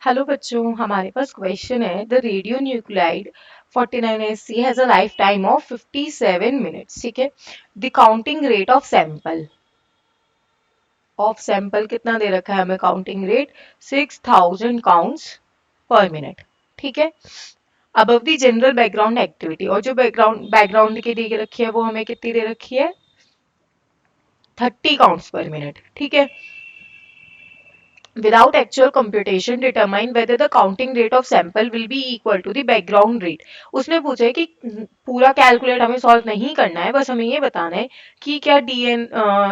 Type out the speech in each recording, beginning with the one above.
Hello बच्चों, हमारे पास question है the radio nuclide 49SC has a life time of 57 minutes. ठीक है, the counting rate of sample कितना दे रखा है हमें? काउंटिंग रेट 6000 काउंट्स पर मिनट। ठीक है, above the general background activity, और जो बैकग्राउंड की दी रखी है वो हमें कितनी दे रखी है? 30 काउंट्स पर मिनट। ठीक है, without actual computation determine whether the counting rate of sample will be equal to the background rate। उसने पूछा है कि पूरा कैलकुलेट हमें सॉल्व नहीं करना है, बस हमें ये बताना है कि क्या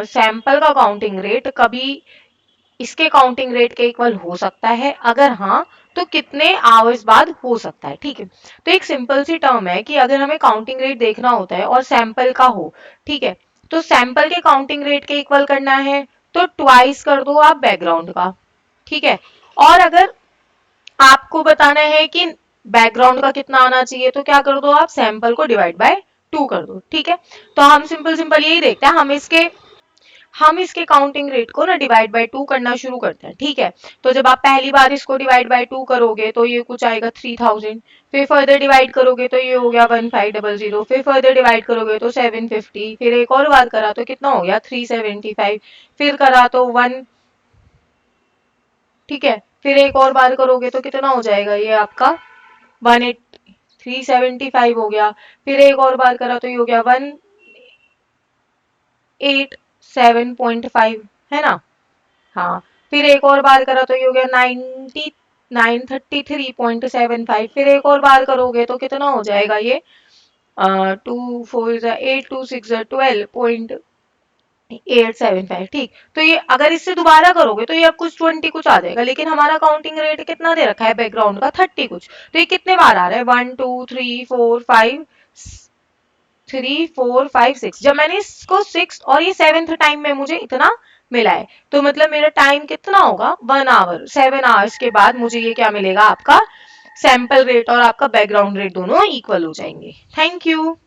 सैंपल का काउंटिंग रेट कभी इसके काउंटिंग रेट के इक्वल हो सकता है, अगर हाँ तो कितने आवर्स बाद हो सकता है। ठीक है, तो एक सिंपल सी टर्म है कि अगर हमें काउंटिंग रेट देखना होता है और सैंपल का हो, ठीक है, तो सैंपल के काउंटिंग रेट के इक्वल करना है तो ट्वाइस कर दो आप बैकग्राउंड का। ठीक है, और अगर आपको बताना है कि बैकग्राउंड का कितना आना चाहिए तो क्या कर दो आप? सैंपल को डिवाइड बाय 2 कर दो। ठीक है, तो हम सिंपल सिंपल यही देखते हैं, हम इसके काउंटिंग रेट को ना डिवाइड बाय 2 करना शुरू करते हैं। ठीक है, तो जब आप पहली बार इसको डिवाइड बाय 2 करोगे तो ये कुछ आएगा 3000, फिर फर्दर डिवाइड करोगे तो ये हो गया 1500, फिर फर्दर डिवाइड करोगे तो 750, फिर एक और बार करा तो कितना हो गया? 375, फिर करा तो 1। ठीक है, फिर एक और बार करोगे तो कितना हो जाएगा? ये आपका 375 हो गया, फिर एक और बार करा तो ये हो गया 187.5, है ना? हाँ, फिर एक और बार करा तो ये हो गया 933.75, फिर एक और बार करोगे तो कितना हो जाएगा? ये 2 4 8 2 6 12.875। ठीक, तो ये अगर इससे दोबारा करोगे तो ये अब कुछ 20 कुछ आ जाएगा, लेकिन हमारा काउंटिंग रेट कितना दे रखा है बैकग्राउंड का? 30 कुछ। तो ये कितने बार आ रहा है? 1 2 3 4 5 6। जब मैंने इसको 6 और ये 7th टाइम में मुझे इतना मिला है, तो मतलब मेरा टाइम कितना होगा? 1 आवर। 7 आवर्स के बाद मुझे ये क्या मिलेगा? आपका सैंपल रेट और आपका बैकग्राउंड रेट दोनों इक्वल हो जाएंगे। Thank you.